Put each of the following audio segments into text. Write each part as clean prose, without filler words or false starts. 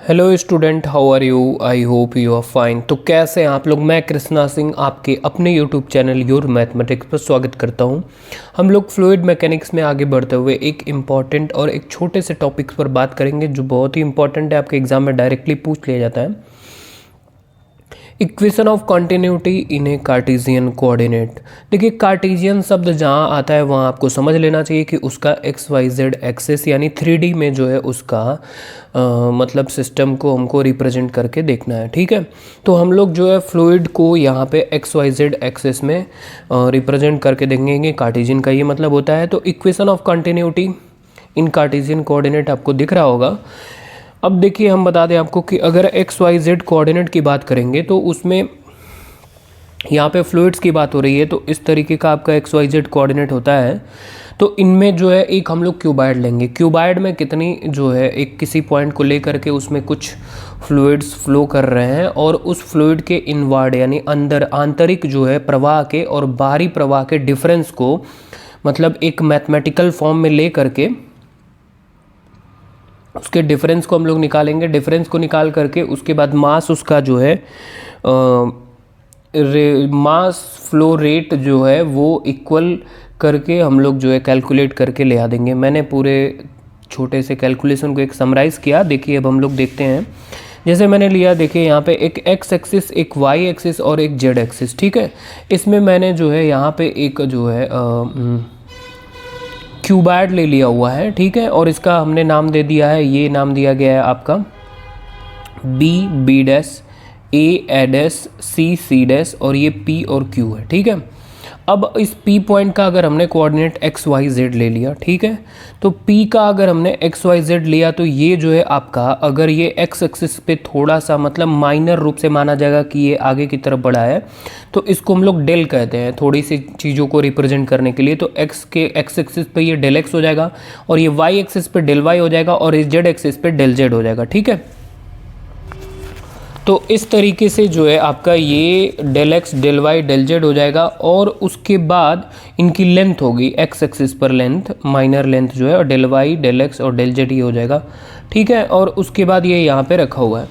Hello student, how are you? I hope you are fine. तो कैसे हैं आप लोग? मैं कृष्णा सिंह आपके अपने यूट्यूब चैनल योर मैथमेटिक्स पर स्वागत करता हूं। हम लोग फ्लूइड मैकेनिक्स में आगे बढ़ते हुए एक इम्पॉर्टेंट और एक छोटे से टॉपिक्स पर बात करेंगे जो बहुत ही इंपॉर्टेंट है, आपके एग्जाम में डायरेक्टली पूछ लिया जाता है। Equation of continuity in A Cartesian coordinate. देखिए, कार्टेशियन शब्द जहाँ आता है वहाँ आपको समझ लेना चाहिए कि उसका एक्स वाई जेड एक्सेस यानी 3D में जो है उसका मतलब सिस्टम को हमको रिप्रेजेंट करके देखना है। ठीक है, तो हम लोग जो है फ्लूइड को यहाँ पे एक्स वाई जेड एक्सेस में रिप्रेजेंट करके देखेंगे। कार्टेशियन का ये मतलब होता है। तो equation of continuity in Cartesian coordinate आपको दिख रहा होगा। अब देखिए, हम बता दें आपको कि अगर एक्स वाई जेड कोऑर्डिनेट की बात करेंगे तो उसमें यहाँ पे फ्लूइड्स की बात हो रही है, तो इस तरीके का आपका एक्स वाई जेड कोऑर्डिनेट होता है। तो इनमें जो है एक हम लोग क्यूबाइड लेंगे। क्यूबाइड में कितनी जो है एक किसी पॉइंट को लेकर के उसमें कुछ फ्लूइड्स फ्लो कर रहे हैं और उस फ्लूइड के इनवर्ड यानी अंदर आंतरिक जो है प्रवाह के और बाहरी प्रवाह के डिफरेंस को मतलब एक मैथमेटिकल फॉर्म में ले करके उसके डिफरेंस को हम लोग निकालेंगे। डिफरेंस को निकाल करके उसके बाद मास उसका जो है मास फ्लो रेट जो है वो इक्वल करके हम लोग जो है कैलकुलेट करके ले आ देंगे। मैंने पूरे छोटे से कैलकुलेशन को एक समराइज़ किया। देखिए, अब हम लोग देखते हैं। जैसे मैंने लिया, देखिए यहाँ पे एक एक्स एक्सिस, एक वाई एक्सिस और एक जेड एक्सिस। ठीक है, इसमें मैंने जो है यहाँ पे एक जो है क्यूबाइड ले लिया हुआ है। ठीक है, और इसका हमने नाम दे दिया है, ये नाम दिया गया है आपका बी डैश, ए डैश, सी डैश और ये पी और क्यू है। ठीक है, अब इस P पॉइंट का अगर हमने कोऑर्डिनेट एक्स वाई जेड ले लिया, ठीक है, तो P का अगर हमने एक्स वाई जेड लिया तो ये जो है आपका अगर ये एक्स एक्सिस पे थोड़ा सा मतलब माइनर रूप से माना जाएगा कि ये आगे की तरफ बढ़ा है, तो इसको हम लोग डेल कहते हैं थोड़ी सी चीज़ों को रिप्रेजेंट करने के लिए। तो एक्स के एक्स एक्सिस पे ये डेल एक्स हो जाएगा और ये वाई एक्सिस पे डेल वाई हो जाएगा और इस जेड एक्सिस पे डेल जेड हो जाएगा। ठीक है, तो इस तरीके से जो है आपका ये del x del y del z हो जाएगा और उसके बाद इनकी लेंथ होगी एक्स एक्सिस पर लेंथ, माइनर लेंथ जो है, और डेल वाई डेल एक्स और डेल जेड ही हो जाएगा। ठीक है, और उसके बाद ये यहाँ पे रखा हुआ है।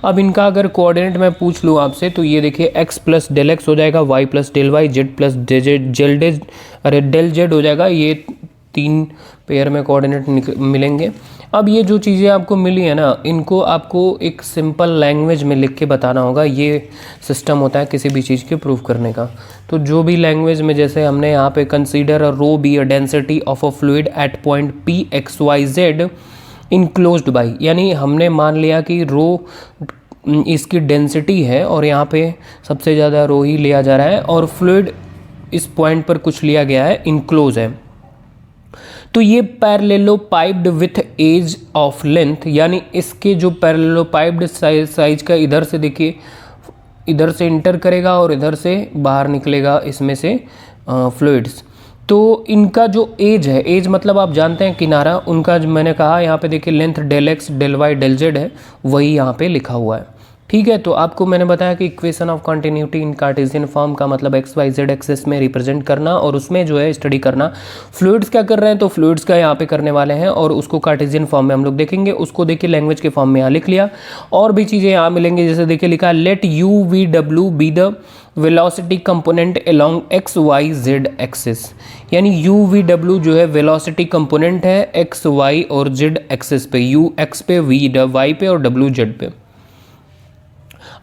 अब इनका अगर कोऑर्डिनेट मैं पूछ लूँ आपसे तो ये देखिए एक्स प्लस डेल एक्स हो जाएगा, y plus del y, z plus del z हो जाएगा। ये तीन पेयर में कोऑर्डिनेट मिलेंगे। अब ये जो चीज़ें आपको मिली है ना, इनको आपको एक सिंपल लैंग्वेज में लिख के बताना होगा। ये सिस्टम होता है किसी भी चीज़ के प्रूव करने का। तो जो भी लैंग्वेज में, जैसे हमने यहाँ पे consider a rho be a density of a fluid at point p x y z enclosed by, यानी हमने मान लिया कि रो इसकी डेंसिटी है और यहाँ पे सबसे ज़्यादा रो ही लिया जा रहा है और फ्लूइड इस पॉइंट पर कुछ लिया गया है, इनक्लोज है। तो ये parallelepiped with edge of length, यानी इसके जो पैरेललोपाइप्ड साइज का इधर से देखिए, इधर से इंटर करेगा और इधर से बाहर निकलेगा इसमें से फ्लूइड्स। तो इनका जो एज है, एज मतलब आप जानते हैं किनारा, उनका जो मैंने कहा यहाँ पे देखिए length del x del y del z है, वही यहाँ पे लिखा हुआ है। ठीक है, तो आपको मैंने बताया कि equation of continuity in Cartesian form का मतलब एक्स वाई जेड एक्सेस में रिप्रेजेंट करना और उसमें जो है स्टडी करना। फ्लूइड्स क्या कर रहे हैं, तो फ्लूइड्स का यहाँ पे करने वाले हैं और उसको कार्टेशियन फॉर्म में हम लोग देखेंगे। उसको देखिए लैंग्वेज के फॉर्म में यहाँ लिख लिया। और भी चीज़ें यहाँ मिलेंगी, जैसे देखिए लिखा है लेट यू वी डब्ल्यू be the velocity component along x y z axis, यानी यू वी डब्ल्यू जो है वेलोसिटी कंपोनेंट है एक्स वाई और जेड एक्सिस पे, यू एक्स पे, वी वाई पे और डब्ल्यू जेड पे।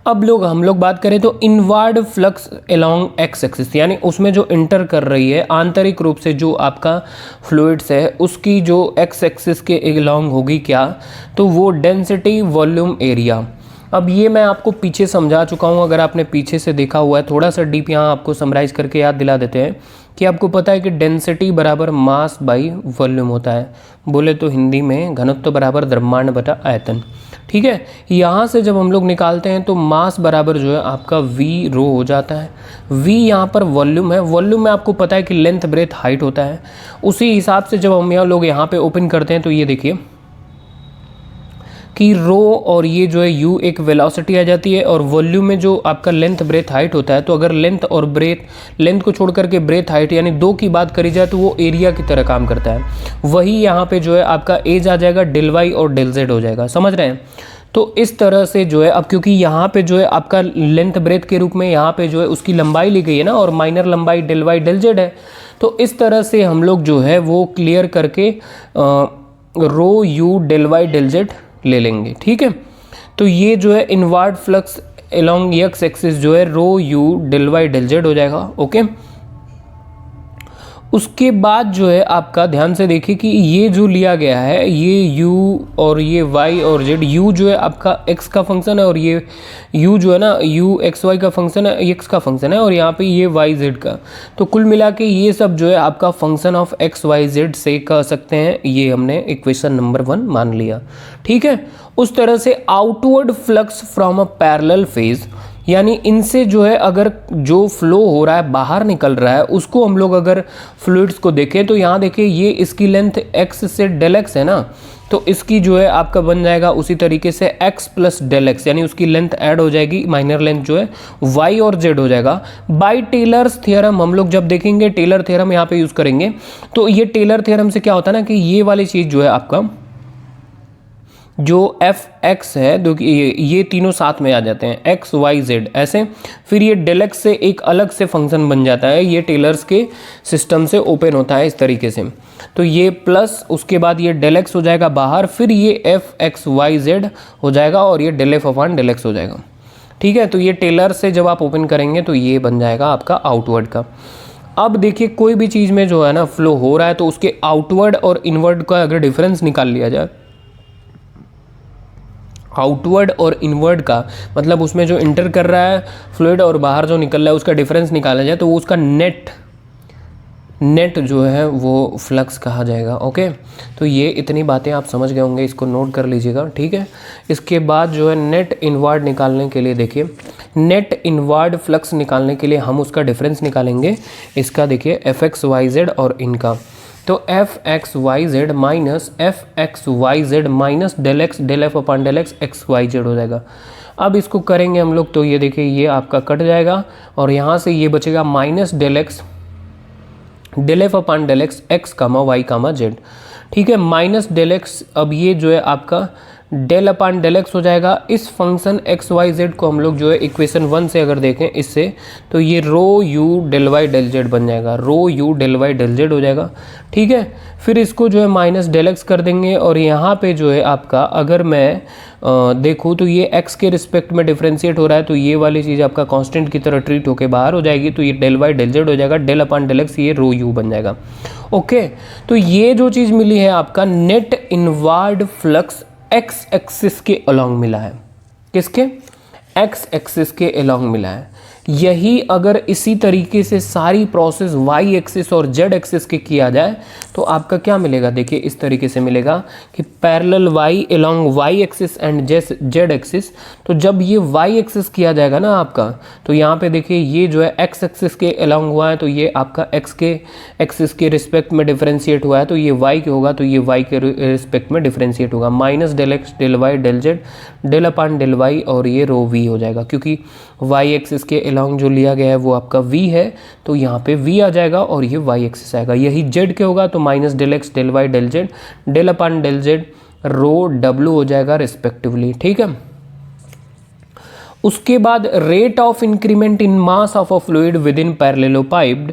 अब हम लोग बात करें तो inward flux along x axis, यानी उसमें जो इंटर कर रही है आंतरिक रूप से जो आपका फ्लूइड्स है उसकी जो एक्स एक्सिस के अलोंग होगी क्या, तो वो डेंसिटी वॉल्यूम एरिया। अब ये मैं आपको पीछे समझा चुका हूँ, अगर आपने पीछे से देखा हुआ है, थोड़ा सा डीप यहाँ आपको समराइज करके याद दिला देते हैं कि आपको पता है कि डेंसिटी बराबर मास बाई वॉल्यूम होता है, बोले तो हिंदी में घनत्व बराबर द्रव्यमान बटा आयतन। ठीक है, यहाँ से जब हम लोग निकालते हैं तो मास बराबर जो है आपका वी रो हो जाता है। वी यहाँ पर वॉल्यूम है, वॉल्यूम में आपको पता है कि लेंथ ब्रेथ हाइट होता है। उसी हिसाब से जब हम लोग यहाँ पे ओपन करते हैं तो ये देखिए कि रो और ये जो है यू एक वेलोसिटी आ जाती है और वॉल्यूम में जो आपका लेंथ ब्रेथ हाइट होता है। तो अगर लेंथ और लेंथ को छोड़ करके ब्रेथ हाइट यानी दो की बात करी जाए तो वो एरिया की तरह काम करता है। वही यहाँ पे जो है आपका एज आ जाएगा डेल वाई और डेल जेड हो जाएगा, समझ रहे हैं। तो इस तरह से जो है, अब क्योंकि यहाँ पे जो है आपका लेंथ ब्रेथ के रूप में यहाँ पे जो है उसकी लंबाई ली गई है ना, और माइनर लंबाई डेल वाई डेल जेड है, तो इस तरह से हम लोग जो है वो क्लियर करके rho u del y del z ले लेंगे। ठीक है, तो ये जो है inward flux along x axis जो है rho u del y del z हो जाएगा। ओके, उसके बाद जो है आपका ध्यान से देखिए कि ये जो लिया गया है ये u और ये y और z, u जो है आपका x का फंक्शन है और ये u जो है ना u x y का फंक्शन है, x का फंक्शन है, और यहाँ पे ये y z का। तो कुल मिला के ये सब जो है आपका function of x y z से कह सकते हैं, ये हमने इक्वेशन नंबर 1 मान लिया। ठीक है, उस तरह से outward flux from a parallel phase, यानी इनसे जो है अगर जो फ्लो हो रहा है बाहर निकल रहा है उसको हम लोग अगर फ्लूइड्स को देखें तो यहाँ देखिए ये इसकी लेंथ x से डेल x है ना, तो इसकी जो है आपका बन जाएगा उसी तरीके से x प्लस डेल x, यानी उसकी लेंथ ऐड हो जाएगी, माइनर लेंथ जो है y और z हो जाएगा। बाय टेलर्स थ्योरम हम लोग जब देखेंगे, टेलर थ्योरम यहाँ पे यूज़ करेंगे, तो ये टेलर थ्योरम से क्या होता है ना कि ये वाली चीज़ जो है आपका जो एफ एक्स है, क्योंकि ये तीनों साथ में आ जाते हैं एक्स वाई जेड ऐसे, फिर ये डेल एक्स से एक अलग से फंक्शन बन जाता है, ये टेलर्स के सिस्टम से ओपन होता है इस तरीके से। तो ये प्लस उसके बाद ये डेल एक्स हो जाएगा बाहर, फिर ये एफ एक्स वाई जेड हो जाएगा और ये del f upon del x हो जाएगा। ठीक है, तो ये टेलर से जब आप ओपन करेंगे तो ये बन जाएगा आपका आउटवर्ड का। अब देखिए कोई भी चीज़ में जो है ना फ्लो हो रहा है तो उसके आउटवर्ड और इनवर्ड का अगर डिफरेंस निकाल लिया जाए, आउटवर्ड और इनवर्ड का मतलब उसमें जो इंटर कर रहा है फ्लूइड और बाहर जो निकल रहा है उसका डिफरेंस निकाला जाए तो वो उसका नेट जो है वो फ्लक्स कहा जाएगा। ओके, तो ये इतनी बातें आप समझ गए होंगे, इसको नोट कर लीजिएगा। ठीक है, इसके बाद जो है नेट इनवर्ड निकालने के लिए देखिए, नेट इनवर्ड फ्लक्स निकालने के लिए हम उसका डिफरेंस निकालेंगे, इसका देखिए एफ एक्स वाई जेड और इनका, तो f x y z minus f x y z minus del x del f upon del x x y z हो जाएगा। अब इसको करेंगे हम लोग तो ये देखिए ये आपका कट जाएगा और यहाँ से ये बचेगा minus del x del f upon del x x comma y comma z. ठीक है, माइनस डेल एक्स, अब ये जो है आपका डेल अपॉन डेल एक्स हो जाएगा। इस फंक्शन एक्स वाई जेड को हम लोग जो है इक्वेशन 1 से अगर देखें इससे, तो ये rho u del y del z बन जाएगा, rho u del y del z हो जाएगा। ठीक है, फिर इसको जो है माइनस डेल एक्स कर देंगे और यहाँ पे जो है आपका अगर मैं देखूँ तो ये x के रिस्पेक्ट में डिफ्रेंशिएट हो रहा है, तो ये वाली चीज़ आपका कांस्टेंट की तरह ट्रीट होके बाहर हो जाएगी, तो ये डेल वाई डेल जेड हो जाएगा, डेल अपॉन डेल एक्स ये रो यू बन जाएगा। ओके, तो ये जो चीज़ मिली है आपका net inward flux x axis के अलोंग मिला है, किसके? एक्स एक्सिस के अलोंग मिला है। यही अगर इसी तरीके से सारी प्रोसेस वाई एक्सिस और जेड एक्सिस के किया जाए तो आपका क्या मिलेगा, देखिए इस तरीके से मिलेगा कि parallel y along y axis and z axis. तो जब ये वाई एक्सिस किया जाएगा ना आपका, तो यहाँ पे देखिए ये जो है एक्स एक्सिस के अलोंग हुआ है, तो ये आपका एक्स के एक्सिस के रिस्पेक्ट में डिफ्रेंशिएट हुआ है, तो ये वाई के होगा, तो ये वाई के रिस्पेक्ट में डिफ्रेंशिएट होगा, minus del x del y del z del upon del y और ये रो वी हो जाएगा, क्योंकि वाई एक्सिस के अलोंग जो लिया गया है वो आपका v है, तो यहाँ पे v आ जाएगा और ये y एक्सिस आएगा। यही z के होगा तो minus del x del y del z del upon del z rho w हो जाएगा रिस्पेक्टिवली। ठीक है, उसके बाद rate of increment in mass of a fluid within parallelepiped,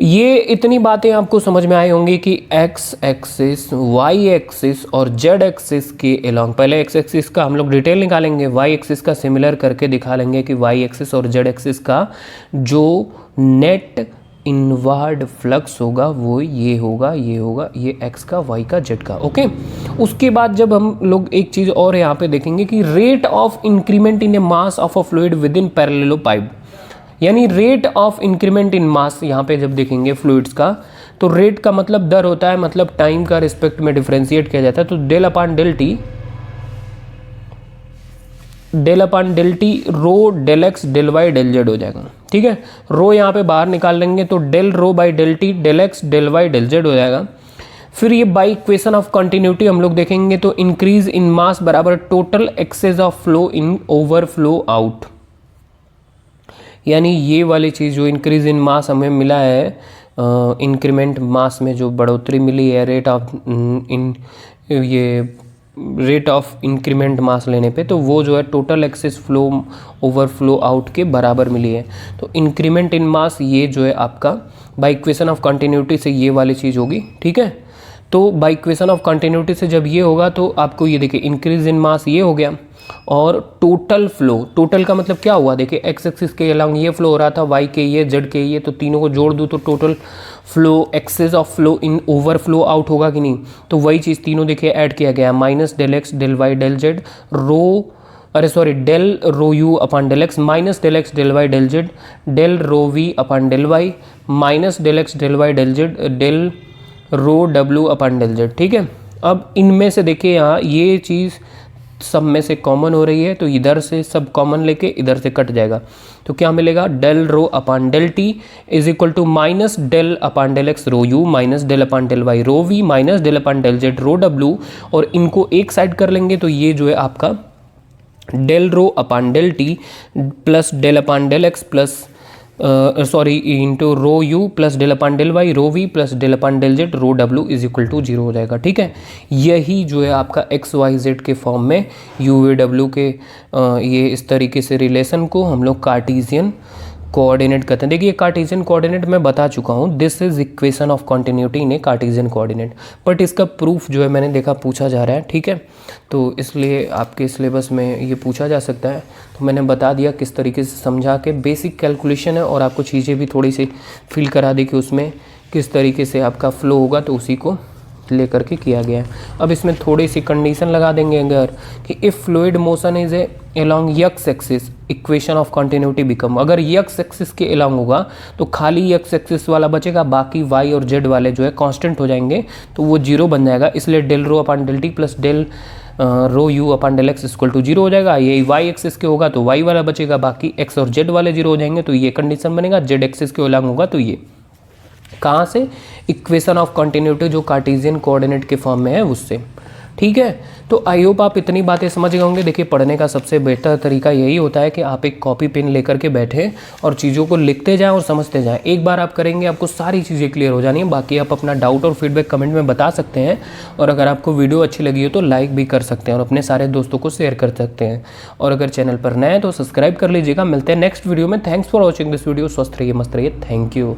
ये इतनी बातें आपको समझ में आई होंगी कि एक्स एक्सिस वाई एक्सिस और जेड एक्सिस के अलोंग, पहले एक्स एक्सिस का हम लोग डिटेल निकालेंगे, वाई एक्सिस का सिमिलर करके दिखा लेंगे कि वाई एक्सिस और जेड एक्सिस का जो नेट इनवर्ड फ्लक्स होगा वो ये होगा, ये होगा, ये एक्स का वाई का जेड का। ओके, उसके बाद जब हम लोग एक चीज़ और यहाँ पे देखेंगे कि rate of increment in A mass of a fluid within parallelepiped, यानी रेट ऑफ इंक्रीमेंट इन मास यहाँ पे जब देखेंगे फ्लूइड्स का, तो रेट का मतलब दर होता है, मतलब टाइम का रिस्पेक्ट में डिफरेंशिएट किया जाता है, तो del upon del t rho del x del y del z हो जाएगा। ठीक है, रो यहाँ पे बाहर निकाल लेंगे तो del rho by del t del x del y del z हो जाएगा। फिर ये बाई इक्वेशन ऑफ कंटिन्यूटी हम लोग देखेंगे तो इंक्रीज इन मास बराबर total excess of flow in over flow out, यानी ये वाली चीज़ जो इंक्रीज इन मास हमें मिला है, इंक्रीमेंट मास में जो बढ़ोतरी मिली है, रेट ऑफ इन ये रेट ऑफ इंक्रीमेंट मास लेने पे, तो वो जो है total excess flow over flow out के बराबर मिली है। तो इंक्रीमेंट इन मास ये जो है आपका बाय इक्वेशन ऑफ कंटिन्यूटी से ये वाली चीज़ होगी, ठीक है। तो बाय इक्वेशन ऑफ कंटिन्यूटी से जब ये होगा तो आपको ये देखिए इंक्रीज इन मास ये हो गया, और टोटल फ्लो, टोटल का मतलब क्या हुआ, देखिए एक्स एक्सिस के अलॉन्ग ये फ्लो हो रहा था, वाई के ये, जेड के ये, तो तीनों को जोड़ दूँ तो total flow excess of flow in over flow out होगा कि नहीं। तो वही चीज़ तीनों देखिए ऐड किया गया, minus del x del y del z rho, अरे sorry, del rho u upon del x minus del x del y del z del rho v upon del y minus del x del y del z del rho डब्ल्यू upon del z, ठीक है। अब इनमें से देखिए यहाँ ये चीज़ सब में से कॉमन हो रही है, तो इधर से सब कॉमन लेके इधर से कट जाएगा, तो क्या मिलेगा, del rho upon del t is equal to minus del upon del x rho u minus del upon del y rho v minus del upon del z rho डब्ल्यू, और इनको एक साइड कर लेंगे तो ये जो है आपका del rho upon del t plus del upon del x plus sorry into rho u plus del upon del y rho v plus del upon del z rho डब्ल्यू इज इक्वल टू 0 हो जाएगा, ठीक है। यही जो है आपका x y z के फॉर्म में यू वी डब्ल्यू के ये इस तरीके से रिलेशन को हम लोग कार्टेशियन कोऑर्डिनेट कहते हैं। देखिए कार्टेशियन कोऑर्डिनेट मैं बता चुका हूँ, this is equation of continuity in A Cartesian coordinate, but इसका प्रूफ जो है मैंने देखा पूछा जा रहा है, ठीक है। तो इसलिए आपके सिलेबस में ये पूछा जा सकता है, तो मैंने बता दिया किस तरीके से समझा के, बेसिक कैलकुलेशन है और आपको चीज़ें भी थोड़ी सी फील करा दी कि उसमें किस तरीके से आपका फ्लो होगा, तो उसी को लेकर के किया गया है। अब इसमें थोड़ी सी कंडीशन लगा देंगे अगर कि if fluid motion is a along x axis equation of continuity become, अगर x एक्सिस के along होगा तो खाली x एक्सिस वाला बचेगा, बाकी y और z वाले जो है कांस्टेंट हो जाएंगे, तो वो 0 बन जाएगा। इसलिए del rho upon del t plus del rho u upon del x equal to 0 हो जाएगा। ये y एक्सिस के होगा तो y वाला बचेगा, बाकी x और z वाले 0 हो जाएंगे, तो ये कंडीशन बनेगा। z एक्सिस के along होगा तो ये कहाँ से, इक्वेशन ऑफ कंटिन्यूटी जो कार्टेशियन कोऑर्डिनेट के फॉर्म में है उससे, ठीक है। तो आई होप आप इतनी बातें समझ गए होंगे। देखिए पढ़ने का सबसे बेहतर तरीका यही होता है कि आप एक कॉपी पेन लेकर के बैठें और चीज़ों को लिखते जाएं और समझते जाएं। एक बार आप करेंगे आपको सारी चीज़ें क्लियर हो जानी है। बाकी आप अपना डाउट और फीडबैक कमेंट में बता सकते हैं, और अगर आपको वीडियो अच्छी लगी हो तो लाइक भी कर सकते हैं और अपने सारे दोस्तों को शेयर कर सकते हैं, और अगर चैनल पर नए हैं तो सब्सक्राइब कर लीजिएगा। मिलते हैं नेक्स्ट वीडियो में। Thanks for watching this video. स्वस्थ रहिए, मस्त रहिए। Thank you.